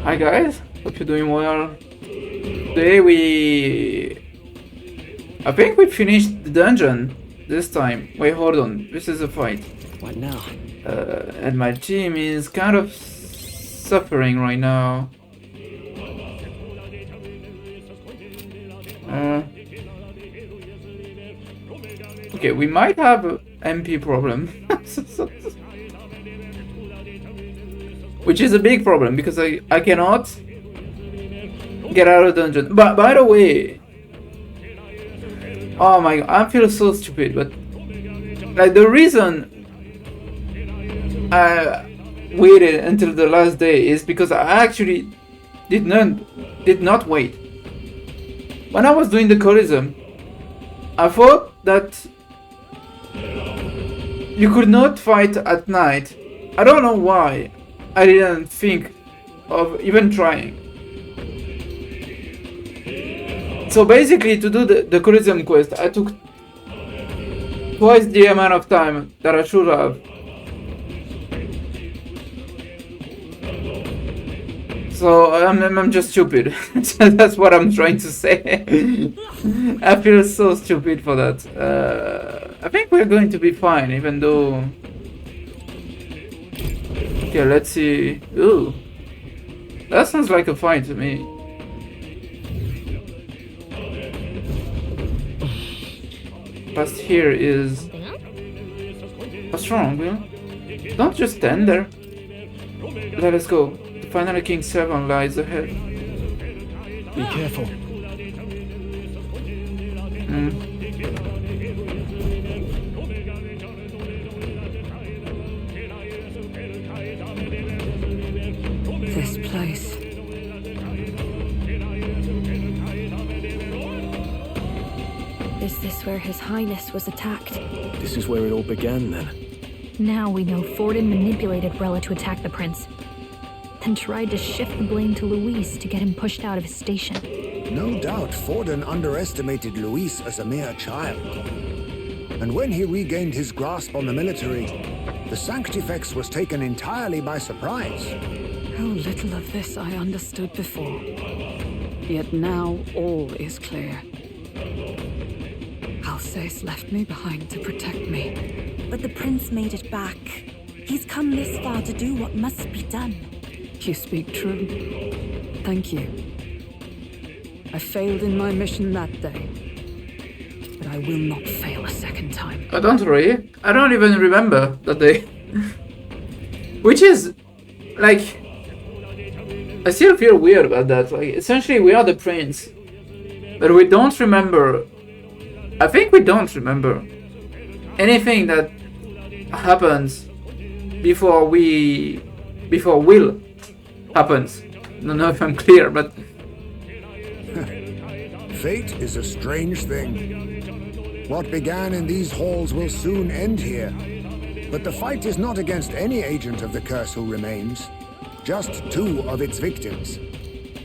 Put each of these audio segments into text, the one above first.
Hi guys, hope you're doing well. Today I think we finished the dungeon this time. Wait, hold on. This is a fight. What now? And my team is kind of suffering right now. Okay, we might have a MP problem. Which is a big problem because I cannot get out of the dungeon. But by the way, oh my god, I feel so stupid, but like the reason I waited until the last day is because I actually did not wait. When I was doing the Colosseum, I thought that you could not fight at night. I don't know why I didn't think of even trying. So basically, to do the Colosseum quest, I took twice the amount of time that I should have. So I'm just stupid. That's what I'm trying to say. I feel so stupid for that. I think we're going to be fine, even though... Okay, let's see. Ooh. That sounds like a fight to me. Past here is... What's wrong, Will? Don't just stand there. Let us go. The final King's 7 lies ahead. Be careful. This place. Is this where His Highness was attacked? This is where it all began, then. Now we know Forden manipulated Rella to attack the prince, then tried to shift the blame to Luis to get him pushed out of his station. No doubt Forden underestimated Luis as a mere child. And when he regained his grasp on the military, the Sanctifex was taken entirely by surprise. How little of this I understood before. Yet now all is clear. Alsace left me behind to protect me. But the prince made it back. He's come this far to do what must be done. You speak true. Thank you. I failed in my mission that day, but I will not fail a second time. Oh, don't worry. I don't even remember that day. Which is, like... I still feel weird about that. Like, essentially, we are the prince, but we don't remember... I think we don't remember anything that happens before Will happens. I don't know if I'm clear, but... Fate is a strange thing. What began in these halls will soon end here. But the fight is not against any agent of the curse who remains. Just two of its victims.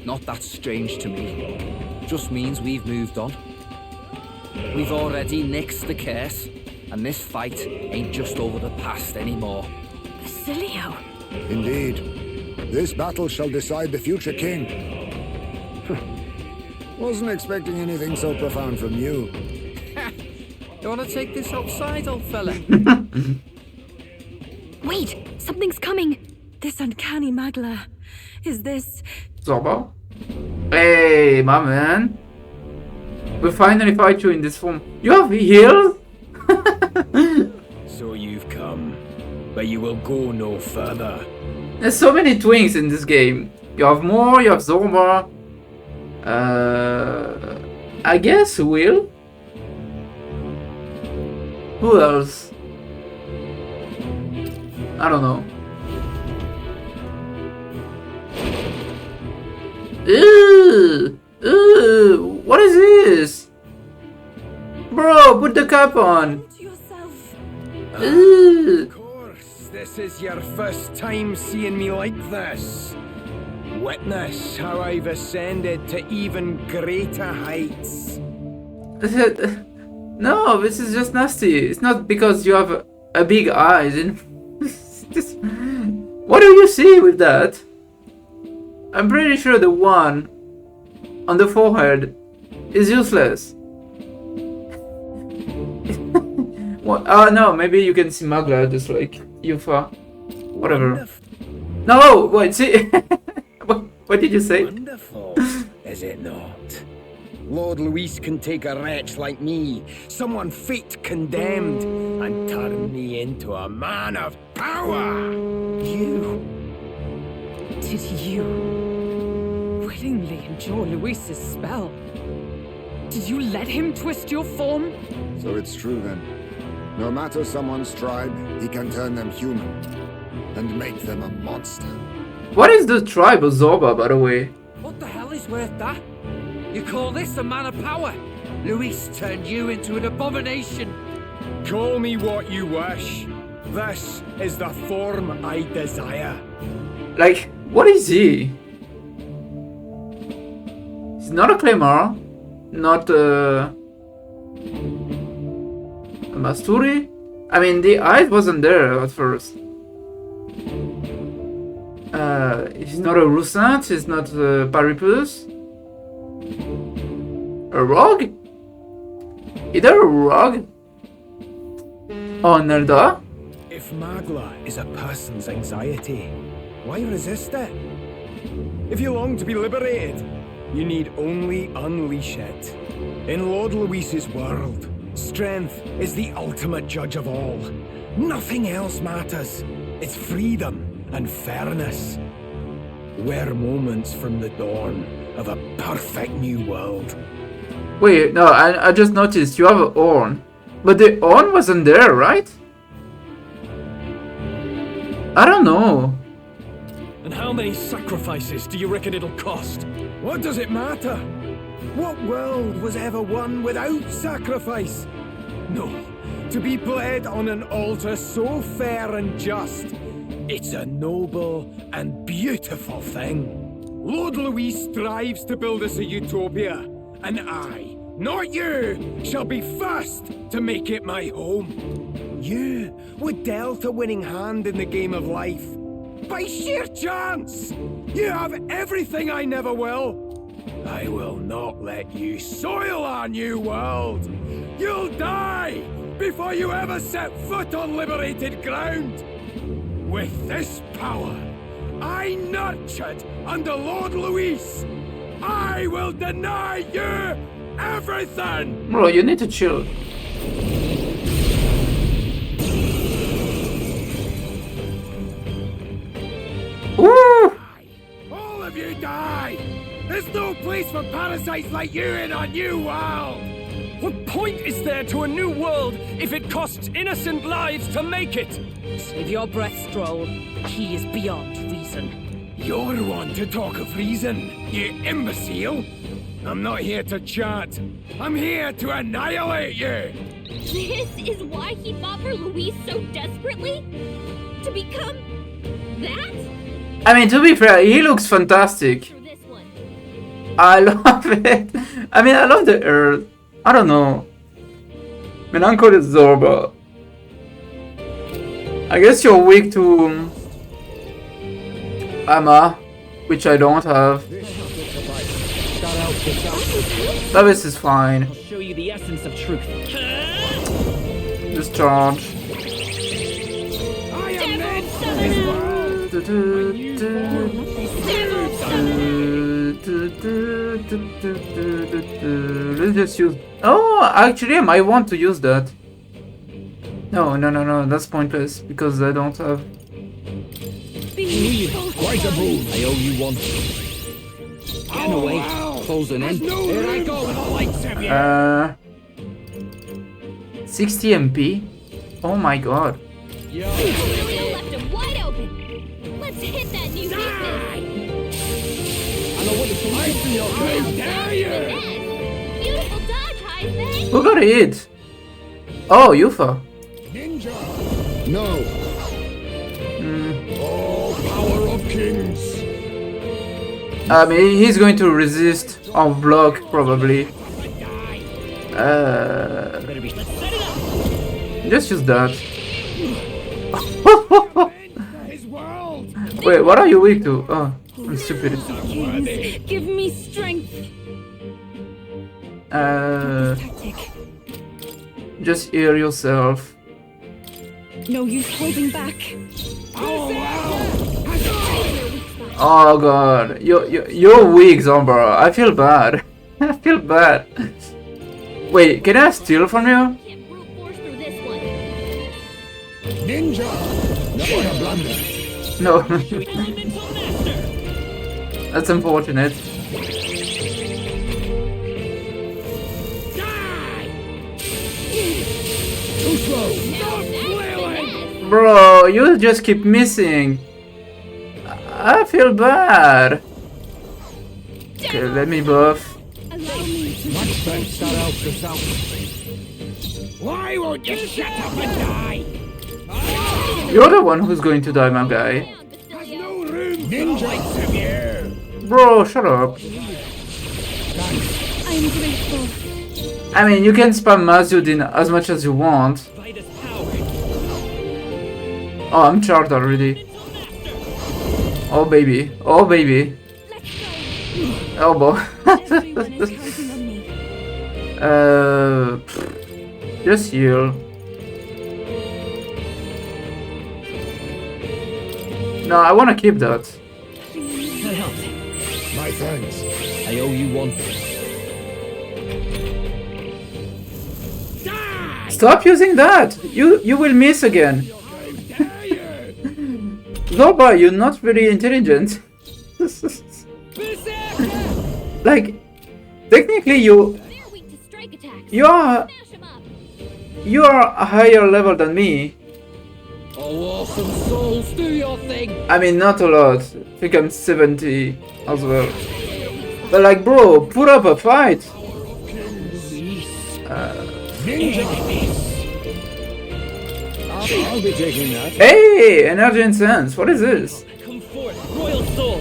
Not that strange to me. Just means we've moved on. We've already nixed the curse, and this fight ain't just over the past anymore. Basilio! Indeed. This battle shall decide the future king. Wasn't expecting anything so profound from you. You wanna take this outside, old fella? Wait! Something's coming! This uncanny Magla. Is this... Zorba? Hey, my man. We finally fight you in this form. You have healed? So you've come, but you will go no further. There's so many twins in this game. You have more, you have Zorba. I guess Will? Who else? I don't know. Ew! Ew! What is this? Bro, put the cap on! yourself? Ew! Of course, this is your first time seeing me like this. Witness how I've ascended to even greater heights. No, this is just nasty. It's not because you have a big eyes. What do you see with that? I'm pretty sure the one on the forehead is useless. What? No, maybe you can see Magla just like Yufa. Whatever. Wonderful. No, wait, see. What did you say? Wonderful, is it not? Lord Luis can take a wretch like me, someone fate condemned, and turn me into a man of power. You. Did you willingly endure Luis's spell? Did you let him twist your form? So it's true then. No matter someone's tribe, he can turn them human and make them a monster. What is the tribe of Zorba, by the way? What the hell is worth that? You call this a man of power? Luis turned you into an abomination. Call me what you wish. This is the form I desire. Like, what is he? He's not a Claymore, not a Masturi. I mean, the eyes wasn't there at first. He's not a Roussant, he's not a Paripus. A Rogue? Either a Rogue or Nelda? If Magla is a person's anxiety, why resist it? If you long to be liberated, you need only unleash it. In Lord Luis's world, strength is the ultimate judge of all. Nothing else matters. It's freedom and fairness. We're moments from the dawn of a perfect new world. Wait, no, I just noticed you have a horn. But the horn wasn't there, right? I don't know. And how many sacrifices do you reckon it'll cost? What does it matter? What world was ever won without sacrifice? No, to be bled on an altar so fair and just, it's a noble and beautiful thing. Lord Luis strives to build us a utopia, and I, not you, shall be first to make it my home. You were dealt a winning hand in the game of life. By sheer chance! You have everything I never will. I will not let you soil our new world. You'll die before you ever set foot on liberated ground. With this power, I nurtured under Lord Luis, I will deny you everything! Bro, you need to chill. Ooh! All of you die! There's no place for parasites like you in our new world! What point is there to a new world if it costs innocent lives to make it? Save your breath, Stroll. He is beyond reason. You're one to talk of reason, you imbecile! I'm not here to chat. I'm here to annihilate you! This is why he fought for Luis so desperately? To become that? I mean, to be fair, he looks fantastic. For this one. I love it. I mean, I love the earth. I don't know. My uncle is Zorba. I guess you're weak to Amma, which I don't have. Davis is fine. I'll show you the essence of truth. Discharge. I am meant for this world! Let's just use. Oh, actually, I might want to use that. No, that's pointless because I don't have. Quite a move! I owe you one. Getting away, closing in. Here I go with the lights of you! 60 MP. Oh my god. Julio left him wide open. Let's hit that new weakness. I feel how dare you! Beautiful dodge, Heisman. Who got hit? Oh, Yufa. Ninja! No! Mm. Oh, power of kings! I mean, he's going to resist or block probably. Just use that. Wait, what are you weak to? Oh, I'm stupid. Kings, give me strength. Tactic. Just heal yourself. No use holding back. Oh god, you're weak, Zombra. I feel bad. I feel bad. Wait, can I steal from you? Can't brute force through this one. Ninja! What a blunder! No. That's unfortunate. Too slow! Stop flailing! Bro, you just keep missing. I feel bad. Okay, let me buff. Allow me to Much better start out yourself. Why won't you shut up and die? You're the one who's going to die, my guy. down, Basilia. No room Ninjas of you! Bro, shut up. I am grateful. I mean, you can spam Mazudin as much as you want. Oh, I'm charged already. Oh baby, oh baby. Oh boy. Everyone is counting on me. Just heal. No, I want to keep that. My thanks. I owe you one. Stop using that. You will miss again. Zoba, you're not very intelligent. Like, technically They're weak to strike attacks. you are Smash 'em up. a higher level than me. Oh, awesome souls, do your thing. I mean, not a lot. I think I'm 70 as well. But like, bro, put up a fight. Ninja! I'll be taking that. Hey, energy and sense. What is this? Come forth, royal soul.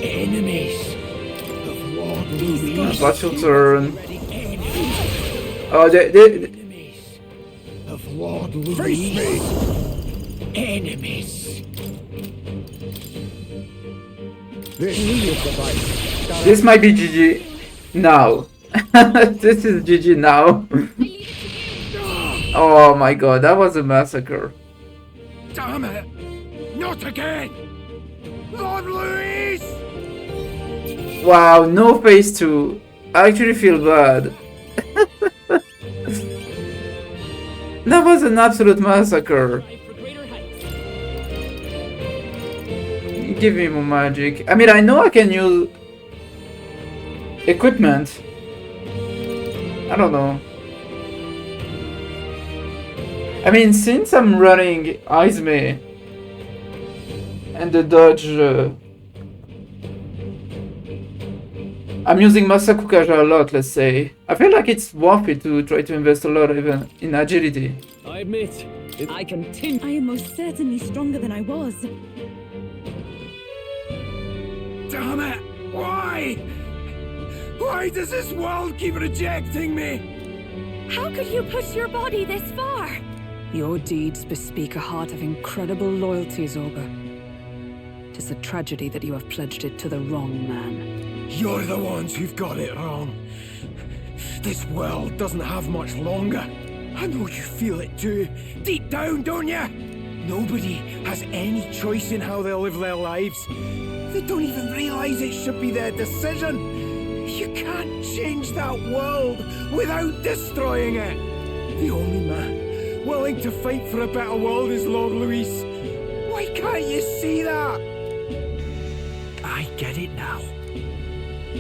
Enemies of Lord Louis. What's your turn? Oh, Enemies of Lord Louis. Face me! Enemies. This is the fight. this might be GG now. This is GG now. Oh my god, that was a massacre. Damn it! Not again! Lord Louis! Wow, no phase 2. I actually feel bad. That was an absolute massacre. Give me more magic. I mean, I know I can use equipment. I don't know. I mean, since I'm running Izme and the dodge, I'm using Masakukaja a lot, let's say. I feel like it's worth it to try to invest a lot even in agility. I admit, I continue. I am most certainly stronger than I was. Damn it! Why? Why does this world keep rejecting me? How could you push your body this far? Your deeds bespeak a heart of incredible loyalty, Zorba. 'Tis a tragedy that you have pledged it to the wrong man. You're the ones who've got it wrong. This world doesn't have much longer. I know you feel it too. Deep down, don't you? Nobody has any choice in how they'll live their lives. They don't even realize it should be their decision. You can't change that world without destroying it. The only man willing to fight for a better world is Lord Louis. Why can't you see that? I get it now.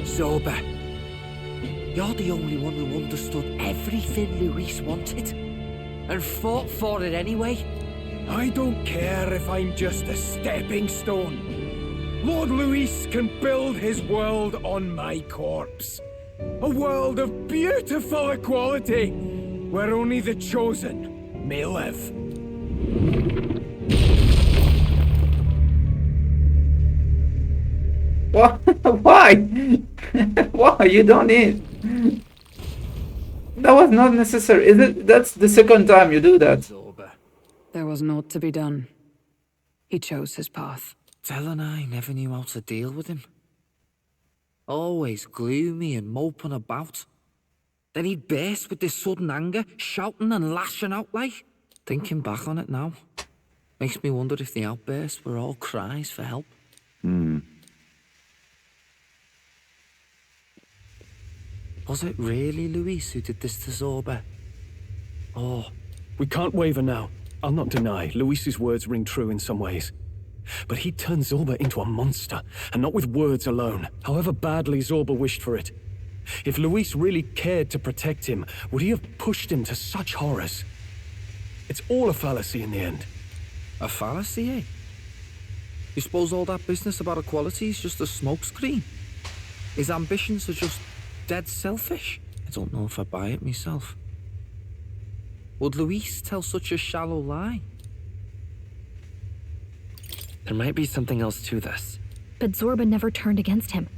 Zoba, you're the only one who understood everything Louis wanted. And fought for it anyway. I don't care if I'm just a stepping stone. Lord Louis can build his world on my corpse. A world of beautiful equality, where only the chosen may live. What? Why? Why? You don't need. That was not necessary. Is it? That's the second time you do that. There was naught to be done. He chose his path. Tell and I never knew how to deal with him. Always gloomy and moping about. Then he'd burst with this sudden anger, shouting and lashing out like. Thinking back on it now, makes me wonder if the outbursts were all cries for help. Was it really Luis who did this to Zorba? Or... We can't waver now. I'll not deny, Luis's words ring true in some ways. But he turned Zorba into a monster, and not with words alone, however badly Zorba wished for it. If Luis really cared to protect him, would he have pushed him to such horrors? It's all a fallacy in the end. A fallacy, eh? You suppose all that business about equality is just a smokescreen? His ambitions are just dead selfish? I don't know if I buy it myself. Would Luis tell such a shallow lie? There might be something else to this. But Zorba never turned against him,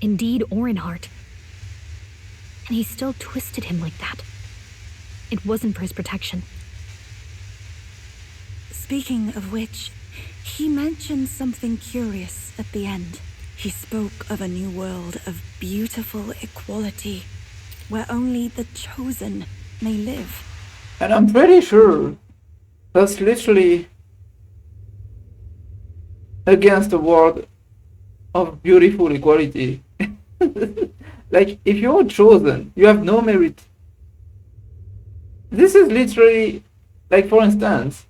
in deed or in heart. And he still twisted him like that. It wasn't for his protection. Speaking of which, he mentioned something curious at the end. He spoke of a new world of beautiful equality, where only the chosen may live. And I'm pretty sure that's literally against the world of beautiful equality. Like, if you're chosen, you have no merit. This is literally, like, for instance,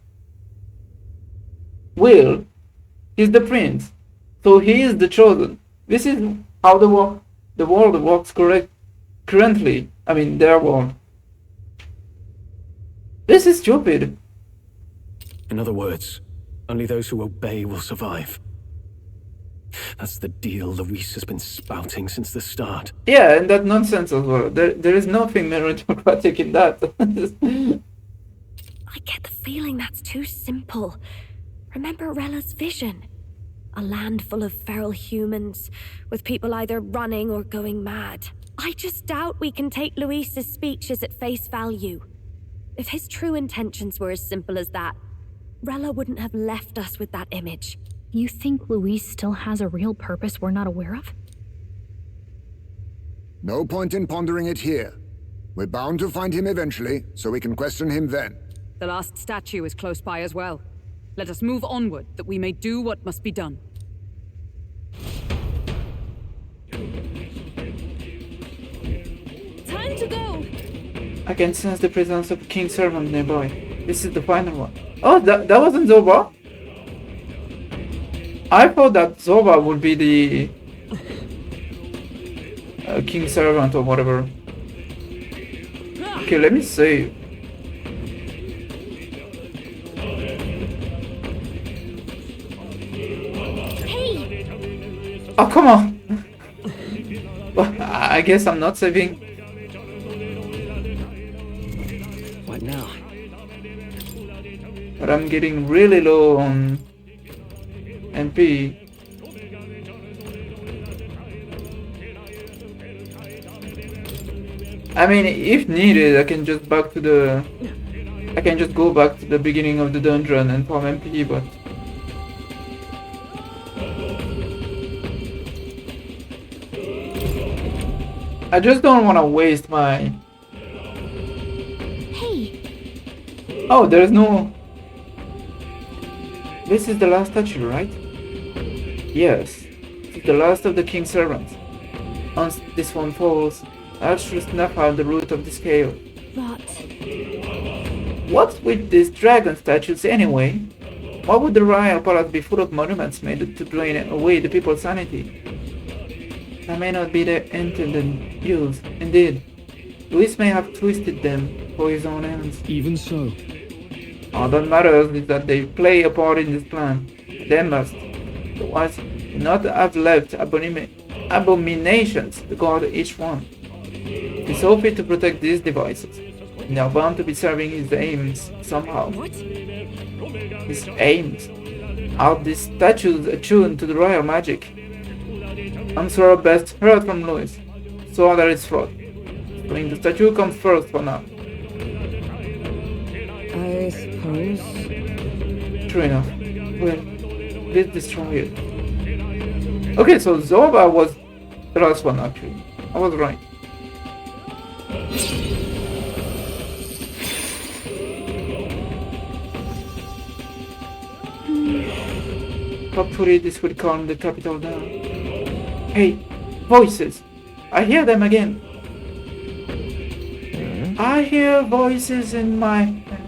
Will is the prince, so he is the chosen. This is how the world works currently. I mean, their world. This is stupid. In other words, only those who obey will survive. That's the deal Luis has been spouting since the start. Yeah, and that nonsense as well. There is nothing meritocratic in that. I get the feeling that's too simple. Remember Rella's vision? A land full of feral humans, with people either running or going mad. I just doubt we can take Luis's speeches at face value. If his true intentions were as simple as that, Rella wouldn't have left us with that image. You think Luis still has a real purpose we're not aware of? No point in pondering it here. We're bound to find him eventually, so we can question him then. The last statue is close by as well. Let us move onward, that we may do what must be done. Time to go! I can sense the presence of a king's servant nearby. This is the final one. Oh, that wasn't Zorba? I thought that Zorba would be the king's servant or whatever. Okay, let me see. Hey! Oh, come on! Well, I guess I'm not saving. What now? But I'm getting really low on MP. I mean, if needed, I can just go back to the beginning of the dungeon and farm MP, but I just don't want to waste my... Hey! Oh, there's no... This is the last statue, right? Yes. It's the last of the king's servants. Once this one falls, I should snuff out the root of the scale. But... What's with these dragon statues anyway? Why would the royal palace be full of monuments made to drain away the people's sanity? That may not be their intended use. Indeed, Luis may have twisted them for his own ends. Even so. All that matters is that they play a part in this plan. They must. Otherwise, do not have left abominations to guard each one. He saw fit to protect these devices. They are bound to be serving his aims somehow. What? His aims? Are these statues attuned to the royal magic? Answer our best heard from Luis. So that is fraud. Bring the statue comes first for now. I suppose. True enough. Well, Get destroyed. Okay, so Zorba was the last one actually. I was right. Hopefully this will calm the capital down. Hey, voices! I hear them again. I hear voices in my head.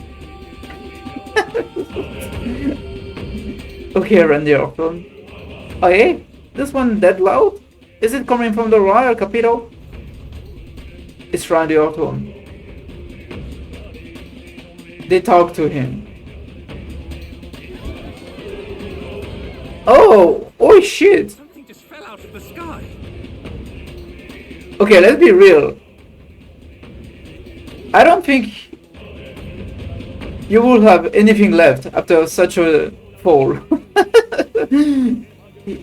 Okay, Randy Orton. Oh, hey, this one that loud? Is it coming from the royal capital? It's Randy Orton. They talk to him. Oh shit! Something just fell out of the sky. Okay, let's be real. I don't think you will have anything left after such a fall.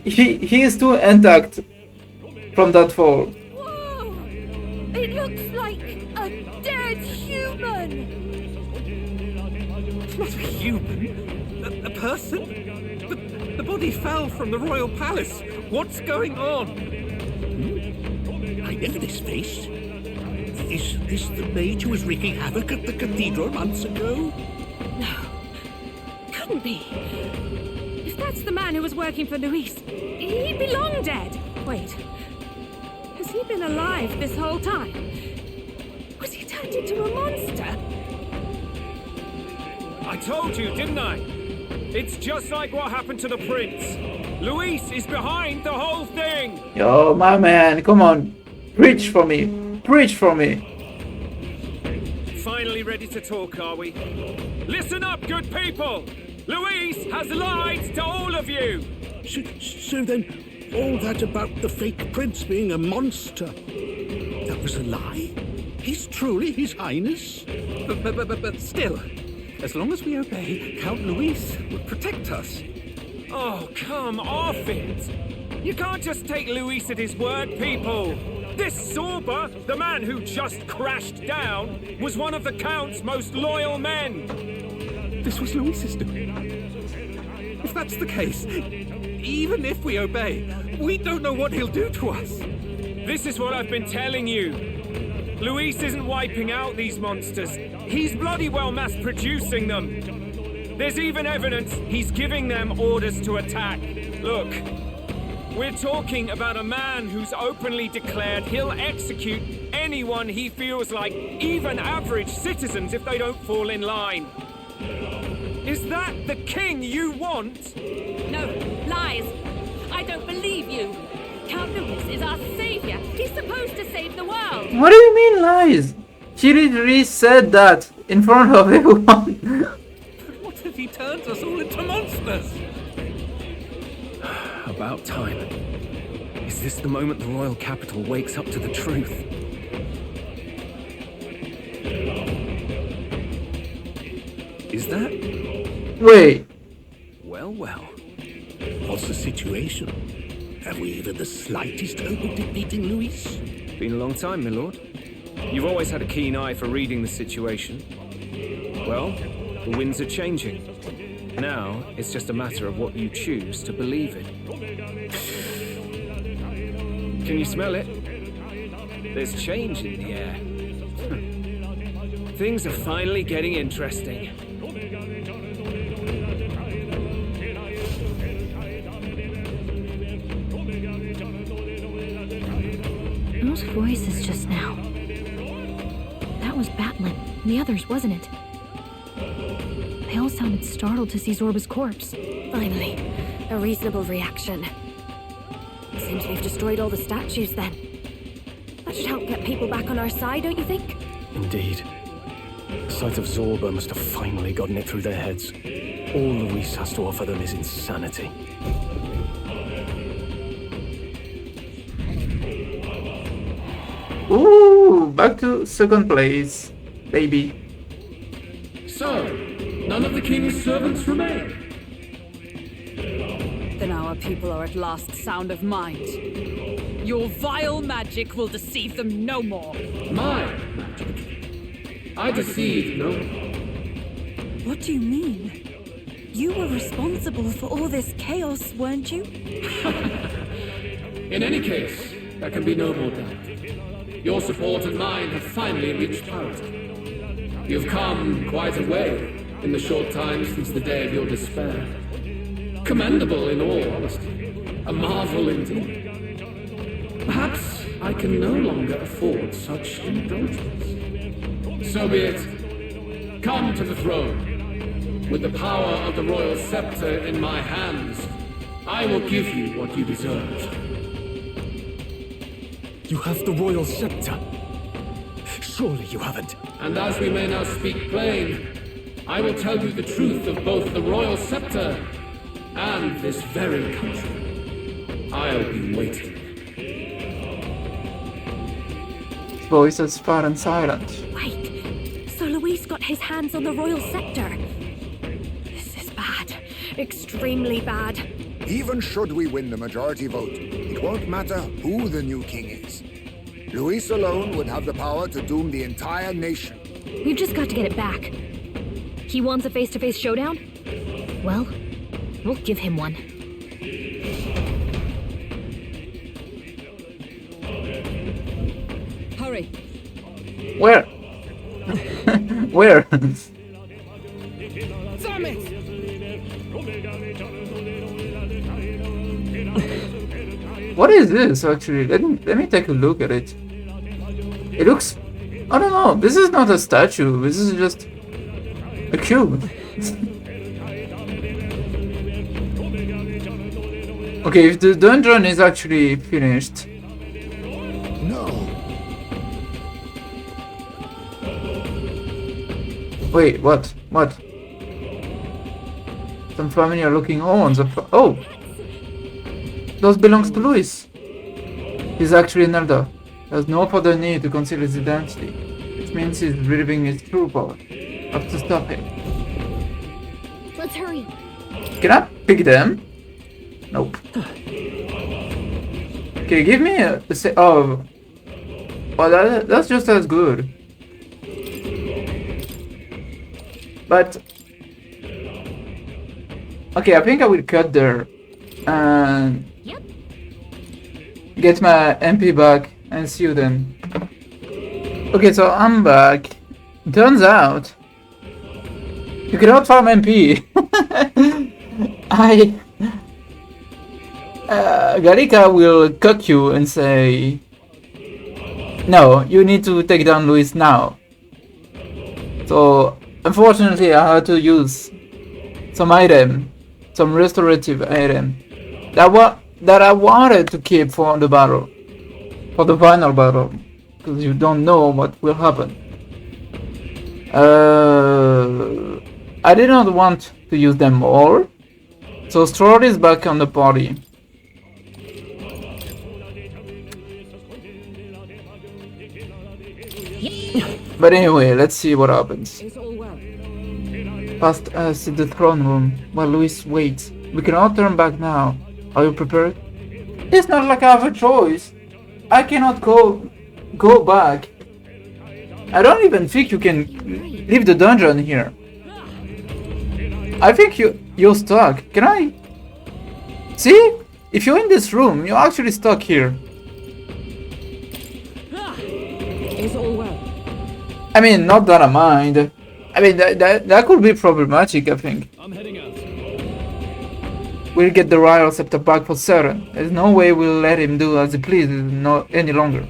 he is too intact from that fall. Whoa! It looks like a dead human! It's not a human. A person? The body fell from the royal palace. What's going on? I know this face. Is this the mage who was wreaking havoc at the cathedral months ago? No. Couldn't be. If that's the man who was working for Luis, he'd be long dead. Wait. Has he been alive this whole time? Was he turned into a monster? I told you, didn't I? It's just like what happened to the prince. Luis is behind the whole thing. Yo, my man, come on. Preach for me. Preach for me. Finally ready to talk, are we? Listen up, good people! Luis has lied to all of you! So then, all that about the fake prince being a monster, that was a lie? He's truly His Highness? But still, as long as we obey, Count Luis will protect us. Oh, come off it! You can't just take Luis at his word, people! This Zorba, the man who just crashed down, was one of the Count's most loyal men! This was Luis's doing. If that's the case, even if we obey, we don't know what he'll do to us. This is what I've been telling you. Luis isn't wiping out these monsters. He's bloody well mass-producing them. There's even evidence he's giving them orders to attack. Look, we're talking about a man who's openly declared he'll execute anyone he feels like, even average citizens if they don't fall in line. Is that the king you want? No, lies. I don't believe you. Count Luis is our savior. He's supposed to save the world. What do you mean lies? She literally said that in front of everyone. What if he turns us all into monsters? About time. Is this the moment the royal capital wakes up to the truth? Is that? Wait. Well. What's the situation? Have we even the slightest hope of defeating Luis? Been a long time, my lord. You've always had a keen eye for reading the situation. Well, the winds are changing. Now, it's just a matter of what you choose to believe in. Can you smell it? There's change in the air. Things are finally getting interesting. Those voices just now. That was Batlin, and the others, wasn't it? They all sounded startled to see Zorba's corpse. Finally, a reasonable reaction. Seems we've destroyed all the statues then. That should help get people back on our side, don't you think? Indeed. The sight of Zorba must have finally gotten it through their heads. All Luis has to offer them is insanity. Ooh, back to second place, baby. So, none of the king's servants remain. Then our people are at last sound of mind. Your vile magic will deceive them no more. My magic. I deceive no one. What do you mean? You were responsible for all this chaos, weren't you? In any case, there can be no more doubt. Your support and mine have finally reached parity. You've come quite a way in the short time since the day of your despair. Commendable in all honesty. A marvel indeed. Perhaps I can no longer afford such indulgence. So be it. Come to the throne. With the power of the royal scepter in my hands, I will give you what you deserve. You have the royal scepter. Surely you haven't. And as we may now speak plain, I will tell you the truth of both the royal scepter and this very country. I'll be waiting. Voice is far and silent. Wait, so Luis got his hands on the royal scepter. This is bad. Extremely bad. Even should we win the majority vote, it won't matter who the new king is. Luis alone would have the power to doom the entire nation. We've just got to get it back. He wants a face-to-face showdown? Well, we'll give him one. Hurry. Where? Where? What is this actually? Let me take a look at it. It looks, I don't know, this is not a statue, this is just a cube. Okay, if the dungeon is actually finished. No. Wait, what? What? Some familiar looking horns. Oh! Those belongs to Luis. He's actually an elder. There's no further need to conceal his identity. Which means he's reliving his true power. Have to stop him. Let's hurry. Can I pick them? Nope. Okay, give me a oh. Oh, that's just as good. But okay, I think I will cut there and get my MP back and see you then. Okay, so I'm back. Turns out you cannot farm MP. Gallica will cut you and say, no, you need to take down Luis now. So unfortunately I had to use some item, some restorative item that I wanted to keep for the battle, for the final battle, because you don't know what will happen. I did not want to use them all, so Stroll is back on the party. But anyway, let's see what happens. Past us in the throne room, while Luis waits. We cannot turn back now. Are you prepared? It's not like I have a choice. I cannot go back. I don't even think you can leave the dungeon here. I think you're stuck. Can I? See? If you're in this room, you're actually stuck here. Is all well? I mean, not that I mind. I mean, that could be problematic, I think. I'm heading out. We'll get the royal scepter back for certain. There's no way we'll let him do as he pleases any longer.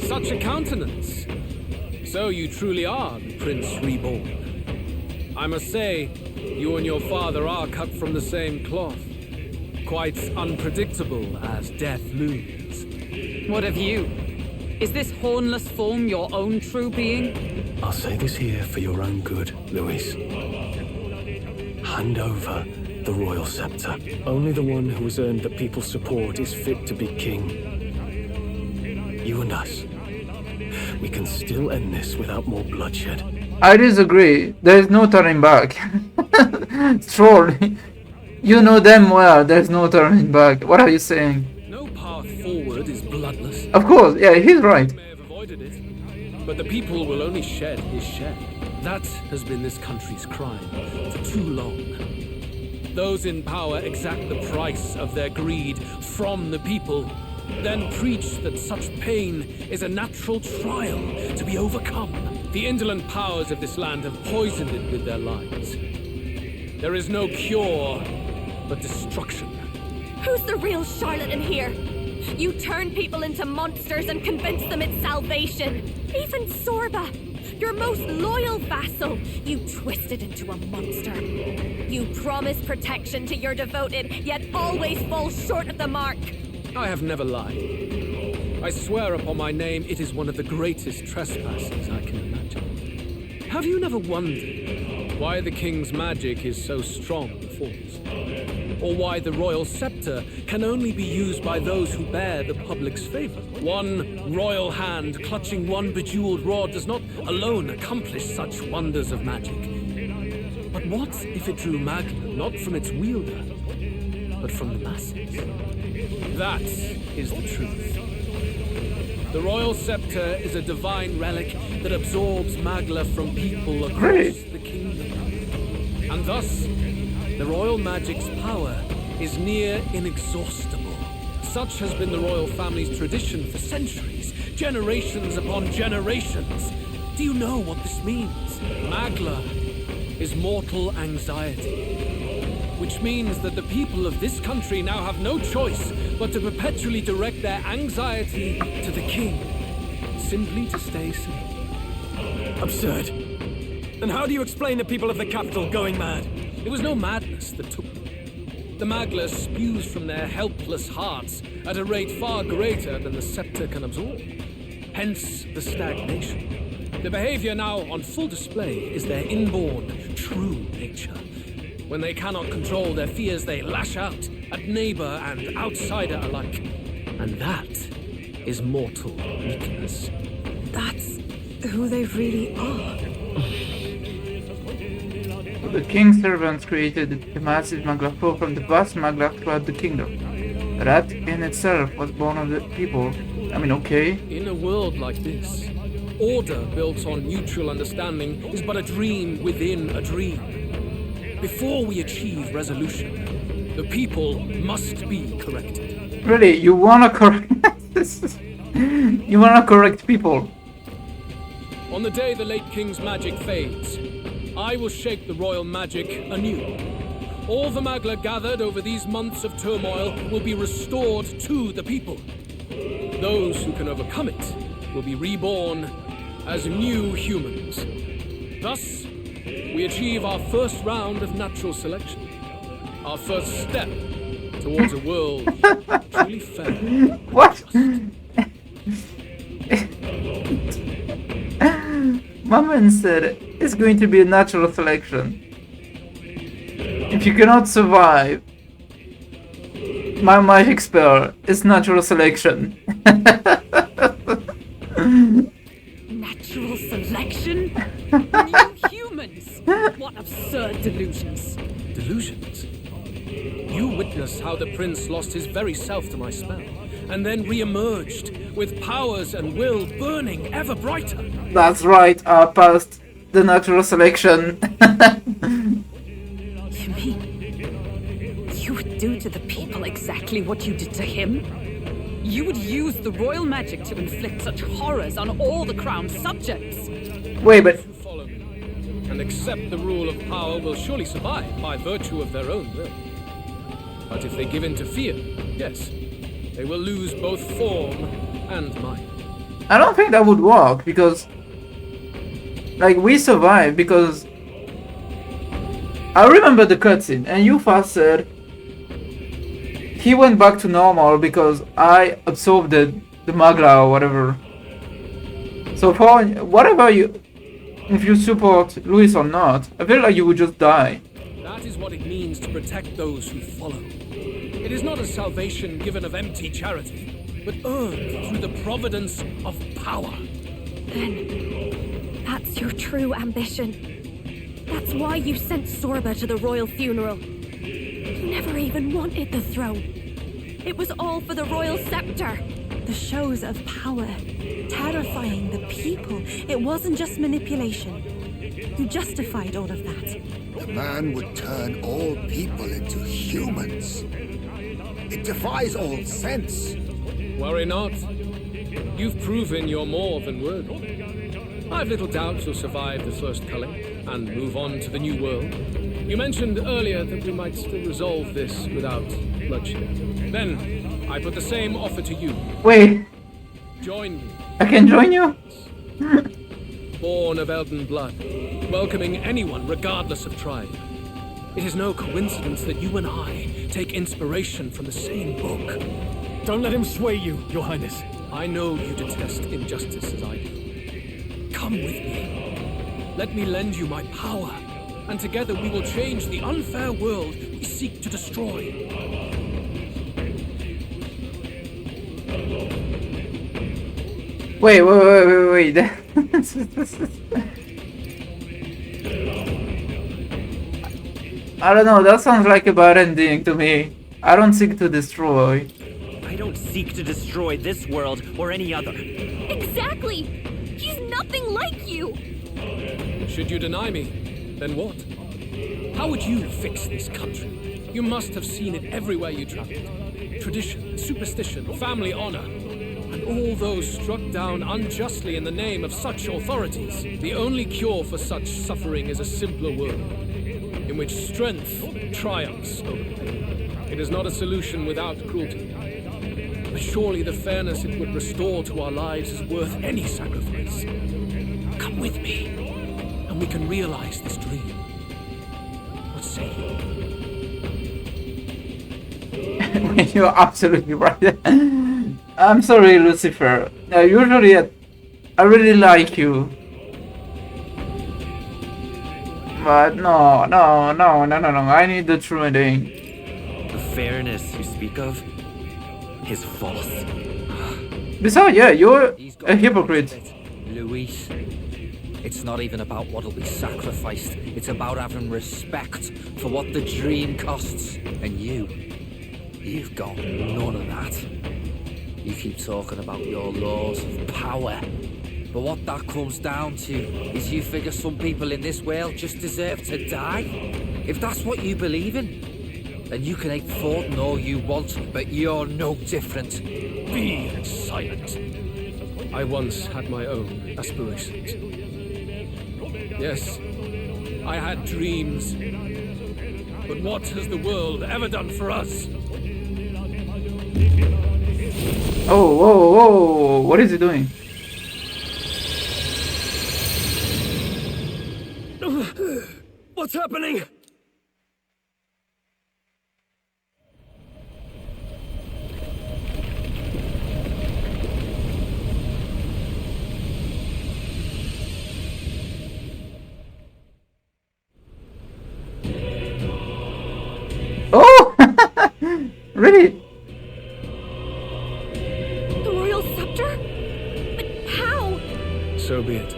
Such a countenance. So you truly are the Prince Reborn. I must say, you and your father are cut from the same cloth. Quite unpredictable as death looms. What of you? Is this hornless form your own true being? I'll say this here for your own good, Luis. Hand over the royal scepter. Only the one who has earned the people's support is fit to be king. You and us. We can still end this without more bloodshed. I disagree. There is no turning back. Stroll, You know damn well there's no turning back. What are you saying? No path forward is bloodless. Of course, yeah, he's right. May have avoided it, but the people will only shed his shed. That has been this country's crime for too long. Those in power exact the price of their greed from the people, then preach that such pain is a natural trial to be overcome. The indolent powers of this land have poisoned it with their lies. There is no cure but destruction. Who's the real charlatan here? You turn people into monsters and convince them it's salvation. Even Sorba, your most loyal vassal, you twisted into a monster. You promise protection to your devoted, yet always fall short of the mark. I have never lied. I swear upon my name, it is one of the greatest trespasses I can imagine. Have you never wondered why the king's magic is so strong a force? Or why the royal sceptre can only be used by those who bear the public's favor? One royal hand clutching one bejeweled rod does not alone accomplish such wonders of magic. But what if it drew Magna not from its wielder, but from the masses? That is the truth. The royal scepter is a divine relic that absorbs Magla from people across the kingdom. And thus, the royal magic's power is near inexhaustible. Such has been the royal family's tradition for centuries, generations upon generations. Do you know what this means? Magla is mortal anxiety, which means that the people of this country now have no choice but to perpetually direct their anxiety to the king, simply to stay safe. Absurd. And how do you explain the people of the capital going mad? It was no madness that took them. The Magla spews from their helpless hearts at a rate far greater than the scepter can absorb. Hence the stagnation. The behavior now on full display is their inborn, true nature. When they cannot control their fears, they lash out at neighbor and outsider alike. And that is mortal weakness. That's who they really are. The king's servants created the massive Magla flow from the vast Magla throughout the kingdom. That in itself was born of the people. I mean, okay. In a world like this, order built on mutual understanding is but a dream within a dream. Before we achieve resolution, the people must be corrected. Really, you wanna correct you wanna correct people? On the day the late king's magic fades, I will shape the royal magic anew. All the Magla gathered over these months of turmoil will be restored to the people. Those who can overcome it will be reborn as new humans. Thus, we achieve our first round of natural selection. Our first step towards a world truly fair. What? My man said it's going to be a natural selection. If you cannot survive my magic spell, it's natural selection. Natural selection? New humans? What absurd delusions. Delusions? You witnessed how the prince lost his very self to my spell, and then re-emerged with powers and will burning ever brighter. That's right, I passed the natural selection. You mean you would do to the people exactly what you did to him? You would use the royal magic to inflict such horrors on all the crown's subjects? Wait, but... Follow me, and accept the rule of power will surely survive by virtue of their own will. But if they give in to fear, yes, they will lose both form and mind. I don't think that would work, because... Like, we survived because... I remember the cutscene, and Yufa said... He went back to normal because I absorbed the Magla or whatever. So for whatever you... If you support Luis or not, I feel like you would just die. That is what it means to protect those who follow. It is not a salvation given of empty charity, but earned through the providence of power. Then, that's your true ambition. That's why you sent Sorba to the royal funeral. You never even wanted the throne. It was all for the royal scepter. The shows of power, terrifying the people. It wasn't just manipulation. You justified all of that. The man would turn all people into humans. It defies all sense. Worry not. You've proven you're more than worthy. I've little doubt you'll survive the first culling and move on to the new world. You mentioned earlier that we might still resolve this without bloodshed. Then, I put the same offer to you. Wait. Join me. I can join you? Born of Elden blood, welcoming anyone regardless of tribe. It is no coincidence that you and I take inspiration from the same book. Don't let him sway you, Your Highness. I know you detest injustice as I do. Come with me. Let me lend you my power, and together we will change the unfair world we seek to destroy. Wait. I don't know, that sounds like a bad ending to me. I don't seek to destroy. I don't seek to destroy this world or any other. Exactly! He's nothing like you! Should you deny me, then what? How would you fix this country? You must have seen it everywhere you traveled. Tradition, superstition, family honor, and all those struck down unjustly in the name of such authorities. The only cure for such suffering is a simpler world, in which strength triumphs over pain. It is not a solution without cruelty. But surely the fairness it would restore to our lives is worth any sacrifice. Come with me, and we can realize this dream. What say you? You're absolutely right. I'm sorry, Lucifer. Usually I really like you. But no. I need the true ending. The fairness you speak of is false. Besides, yeah, you're a hypocrite. Luis, it's not even about what'll be sacrificed. It's about having respect for what the dream costs. And you've got none of that. You keep talking about your laws of power. But what that comes down to is you figure some people in this world just deserve to die. If that's what you believe in, then you can hate Thornton all you want, but you're no different. Be silent. I once had my own aspirations. Yes, I had dreams. But what has the world ever done for us? Oh, whoa, what is he doing? What's happening? Oh! Really? The royal scepter? But how? So be it.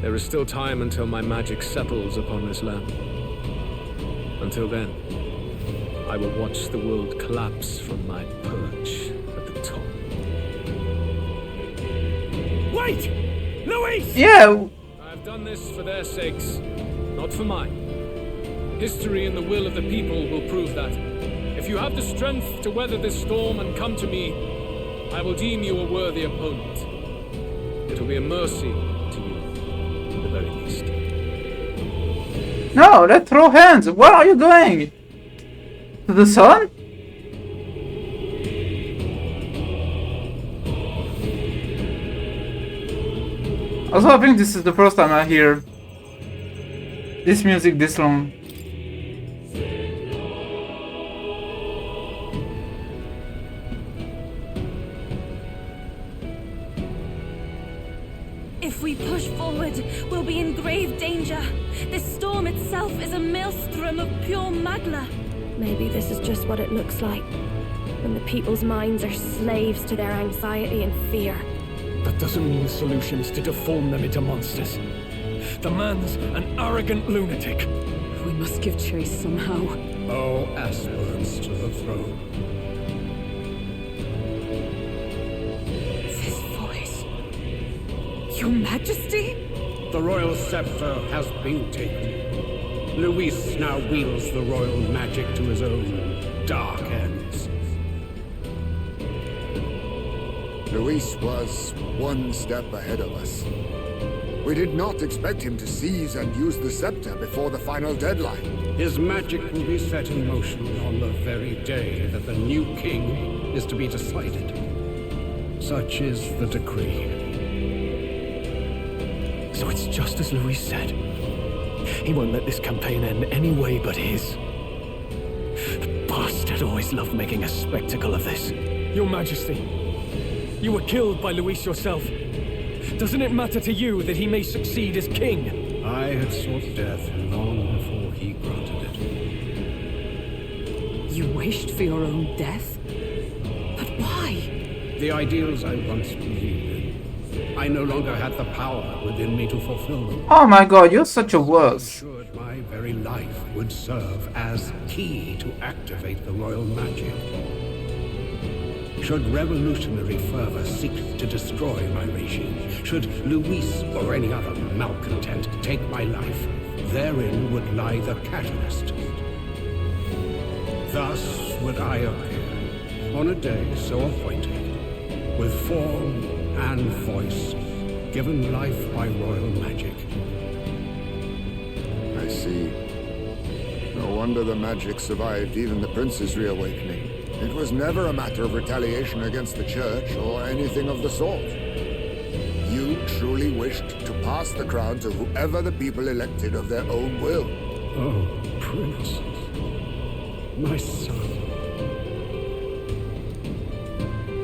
There is still time until my magic settles upon this land. Until then, I will watch the world collapse from my perch at the top. Wait! Luis! Yeah! I've done this for their sakes, not for mine. History and the will of the people will prove that. If you have the strength to weather this storm and come to me, I will deem you a worthy opponent. It will be a mercy to you, at the very least. No, let's throw hands. Where are you going? To the sun? Also, I think this is the first time I hear this music this long. If we push forward, we'll be in grave danger. This storm itself is a maelstrom of pure magla. Maybe this is just what it looks like. When the people's minds are slaves to their anxiety and fear. That doesn't mean the solution is to deform them into monsters. The man's an arrogant lunatic. We must give chase somehow. all aspirants to the throne. This voice. Your Majesty? The royal sceptre has been taken. Luis now wields the royal magic to his own dark ends. Luis was one step ahead of us. We did not expect him to seize and use the scepter before the final deadline. His magic will be set in motion on the very day that the new king is to be decided. Such is the decree. So it's just as Luis said. He won't let this campaign end any way but his. The bastard always loved making a spectacle of this. Your Majesty, you were killed by Luis yourself. Doesn't it matter to you that he may succeed as king? I had sought death long before he granted it. You wished for your own death? But why? The ideals I once believed in. I no longer had the power within me to fulfill them. Oh my god, you're such a wuss. Assured my very life would serve as key to activate the royal magic. Should revolutionary fervor seek to destroy my regime, should Luis or any other malcontent take my life, therein would lie the catalyst. Thus would I appear, on a day so appointed, with form and voice, given life by royal magic. I see. No wonder the magic survived even the prince's reawakening. It was never a matter of retaliation against the church or anything of the sort. You truly wished to pass the crown to whoever the people elected of their own will. Oh, Prince. My son.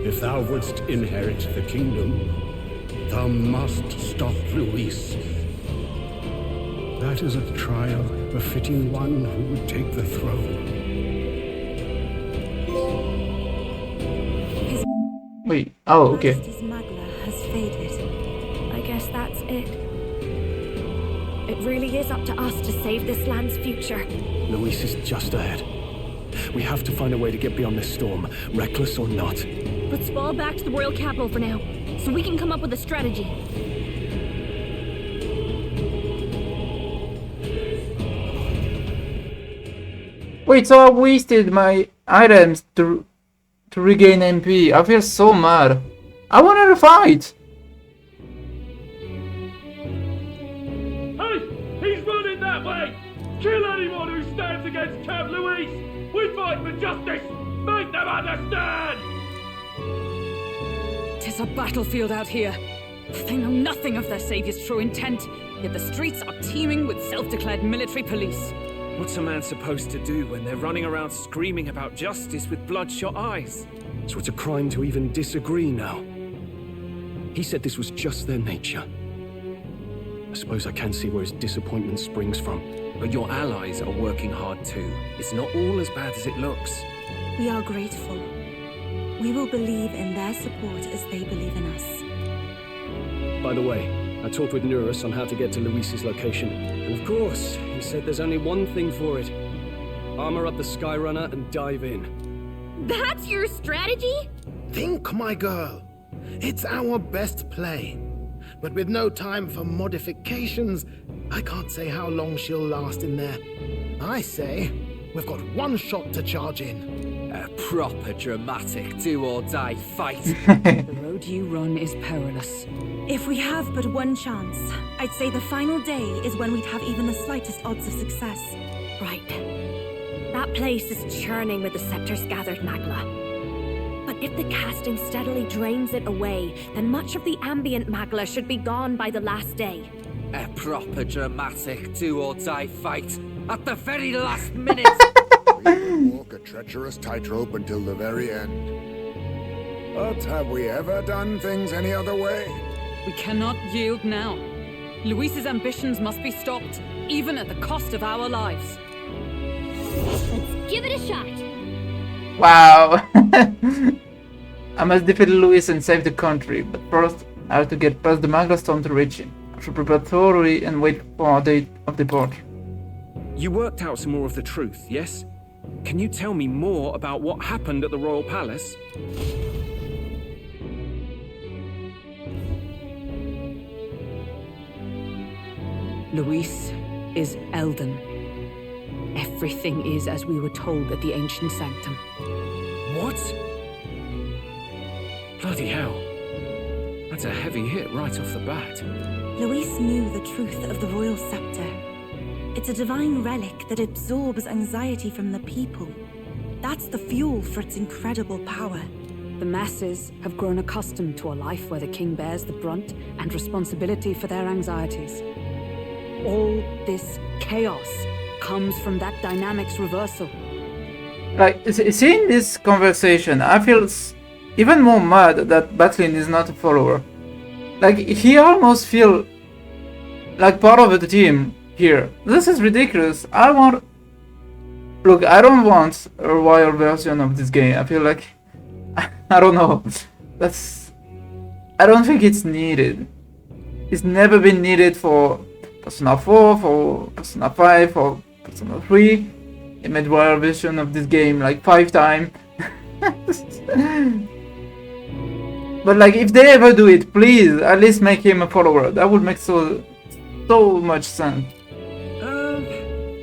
If thou wouldst inherit the kingdom, thou must stop Luis. That is a trial befitting one who would take the throne. Wait, oh, okay. Majesty's Magla has faded. I guess that's it. It really is up to us to save this land's future. Luis is just ahead. We have to find a way to get beyond this storm, reckless or not. Let's fall back to the royal capital for now, so we can come up with a strategy. Wait, so I wasted my items to regain MP. I feel so mad. I wanted to fight. Hey, he's running that way. Kill anyone who stands against Count Luis. We fight for justice. Make them understand. 'Tis a battlefield out here. They know nothing of their savior's true intent, yet the streets are teeming with self-declared military police. What's a man supposed to do when they're running around screaming about justice with bloodshot eyes? So it's a crime to even disagree now. He said this was just their nature. I suppose I can see where his disappointment springs from. But your allies are working hard too. It's not all as bad as it looks. We are grateful. We will believe in their support as they believe in us. By the way, I talked with Neurus on how to get to Luis's location. And of course, he said there's only one thing for it. Armor up the Skyrunner and dive in. That's your strategy? Think, my girl. It's our best play. But with no time for modifications, I can't say how long she'll last in there. I say, we've got one shot to charge in. A proper dramatic do-or-die fight. The road you run is perilous. If we have but one chance, I'd say the final day is when we'd have even the slightest odds of success. Right. That place is churning with the Sceptre's gathered magla. But if the casting steadily drains it away, then much of the ambient magla should be gone by the last day. A proper dramatic do-or-die fight at the very last minute. We will walk a treacherous tightrope until the very end. But have we ever done things any other way? We cannot yield now. Luis's ambitions must be stopped, even at the cost of our lives. Let's give it a shot. Wow. I must defeat Luis and save the country, but first I have to get past the Magla storm to reach him. I should prepare thoroughly and wait for a date of departure. You worked out some more of the truth, yes? Can you tell me more about what happened at the Royal Palace? Luis is Elden. Everything is as we were told at the Ancient Sanctum. What? Bloody hell. That's a heavy hit right off the bat. Luis knew the truth of the Royal Sceptre. It's a divine relic that absorbs anxiety from the people. That's the fuel for its incredible power. The masses have grown accustomed to a life where the king bears the brunt and responsibility for their anxieties. All this chaos comes from that dynamics reversal. Like, seeing this conversation, I feel even more mad that Batlin is not a follower. Like, he almost feels like part of the team here. This is ridiculous. Look, I don't want a royal version of this game. I feel like, I don't know. I don't think it's needed. It's never been needed for Persona 4, for Persona 5, for Persona 3. They made royal version of this game like 5 times. But like, if they ever do it, please at least make him a follower. That would make so much sense.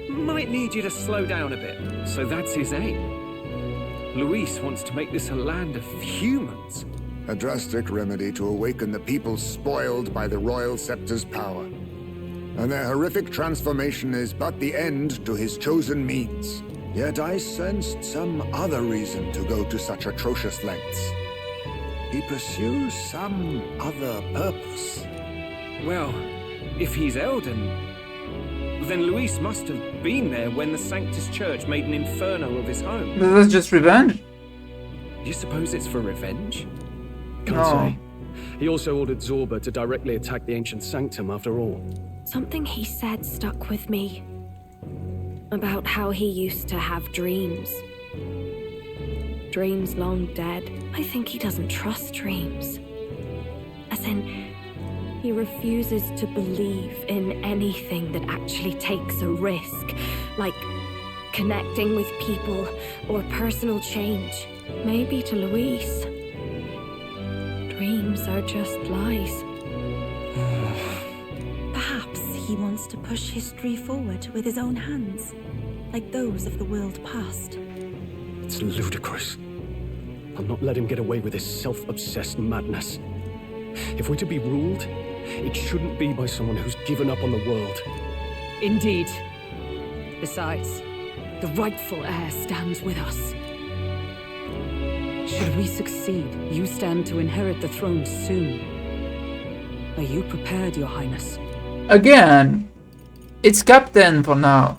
Might need you to slow down a bit. So that's his aim. Luis wants to make this a land of humans. A drastic remedy to awaken the people spoiled by the Royal Scepter's power. And their horrific transformation is but the end to his chosen means. Yet I sensed some other reason to go to such atrocious lengths. He pursues some other purpose. Well, if he's Elden, then Luis must have been there when the Sanctus Church made an inferno of his home. That's just revenge? You suppose it's for revenge? Can't say. He also ordered Zorba to directly attack the Ancient Sanctum after all. Something he said stuck with me. About how he used to have dreams. Dreams long dead. I think he doesn't trust dreams. As in, he refuses to believe in anything that actually takes a risk, like connecting with people or personal change. Maybe to Luis, dreams are just lies. Perhaps he wants to push history forward with his own hands, like those of the world past. It's ludicrous. I'll not let him get away with his self-obsessed madness. If we're to be ruled, it shouldn't be by someone who's given up on the world. Indeed. Besides, the rightful heir stands with us. Should we succeed, you stand to inherit the throne soon. Are you prepared, Your Highness? Again, it's Captain for now.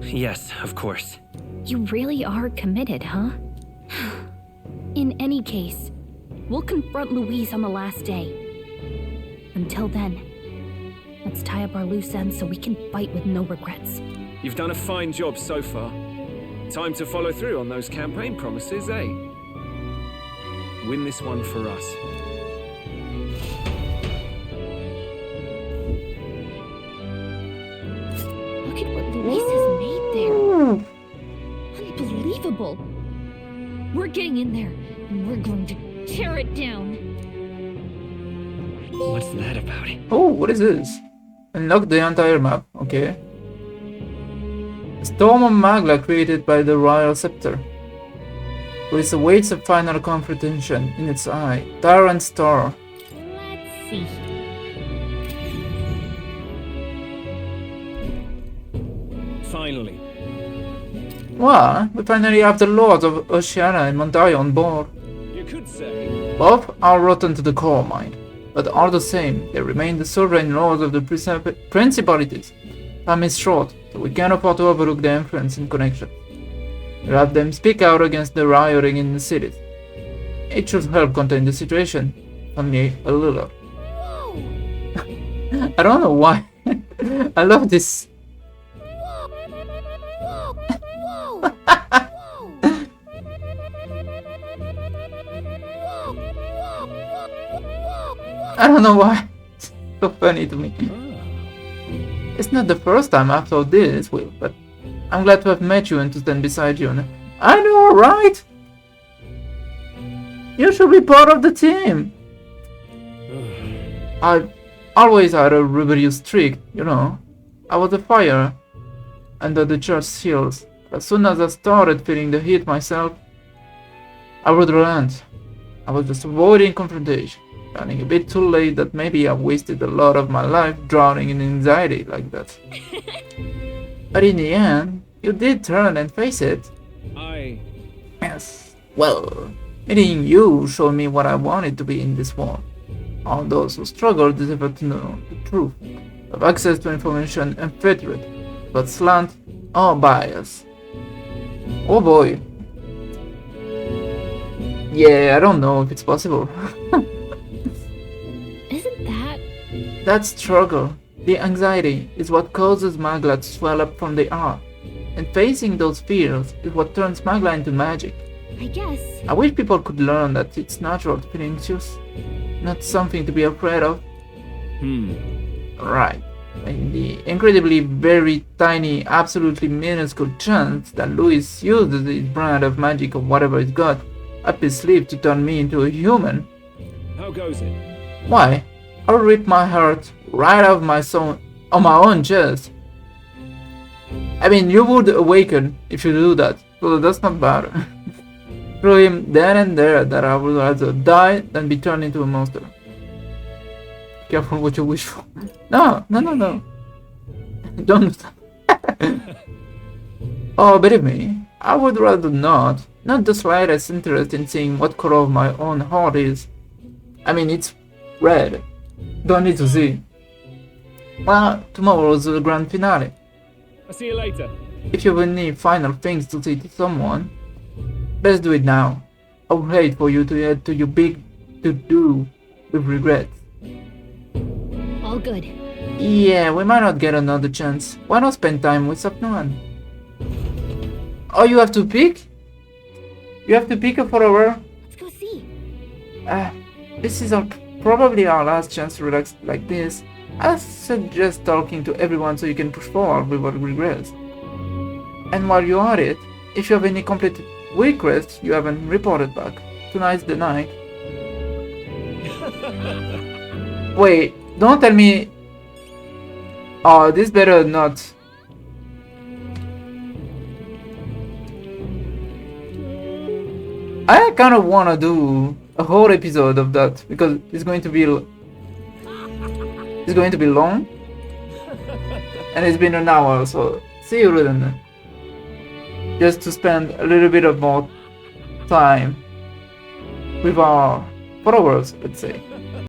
Yes, of course. You really are committed, huh? In any case, we'll confront Luis on the last day. Until then, let's tie up our loose ends so we can fight with no regrets. You've done a fine job so far. Time to follow through on those campaign promises, eh? Win this one for us. Look at what Luis has made there. Unbelievable. We're getting in there, and we're going to tear it down. What's that about? Oh, what is this? Unlock the entire map, okay. A storm of magla created by the Royal Scepter. Which awaits a final confrontation in its eye. Tyrant Star. Let's see. Finally. Well, we finally have the Lords of Oceania and Montaria on board. You could say. Both are rotten to the core, mind, but are the same. They remain the sovereign lords of the principalities. Time is short, so we can't afford to overlook their influence and connection. We'll have them speak out against the rioting in the cities. It should help contain the situation, only a little. I don't know why. I love this. I don't know why. It's so funny to me. It's not the first time I've thought this, Will, but I'm glad to have met you and to stand beside you. I know, right? You should be part of the team. I always had a rebellious streak, you know. I was a fire under the church seals. As soon as I started feeling the heat myself, I would relent. I was just avoiding confrontation, finding a bit too late that maybe I wasted a lot of my life drowning in anxiety like that. But in the end, you did turn and face it. Yes. Well, meeting you showed me what I wanted to be in this world. All those who struggle deserve to know the truth, have access to information unfiltered, but slant or bias. Oh boy. Yeah, I don't know if it's possible. Isn't that? That struggle, the anxiety, is what causes Magla to swell up from the heart. And facing those fears is what turns Magla into magic. I guess. I wish people could learn that it's natural to feel anxious, not something to be afraid of. Right. And the incredibly very tiny, absolutely minuscule chance that Louis uses his brand of magic or whatever he's got up his sleeve to turn me into a human. How goes it? Why? I'll rip my heart right out of my own chest. I mean, you would awaken if you do that, so that's not bad. Throw him then and there that I would rather die than be turned into a monster. Careful what you wish for. No. Don't do that. Oh, believe me, I would rather not. Not the slightest interest in seeing what color my own heart is. I mean, it's red. Don't need to see. Well, tomorrow's the grand finale. I'll see you later. If you have any final things to say to someone, let's do it now. I would hate for you to head to your big to-do with regrets. All good. Yeah, we might not get another chance. Why not spend time with someone? Oh, you have to pick? You have to pick a follower? Let's go see. This is probably our last chance to relax like this. I suggest talking to everyone so you can push forward without regrets. And while you're at it, if you have any completed requests you haven't reported back, tonight's the night. Wait, don't tell me... Oh, this better not... I kind of want to do a whole episode of that because it's going to be long and it's been an hour, so see you then. Just to spend a little bit of more time with our followers, let's say.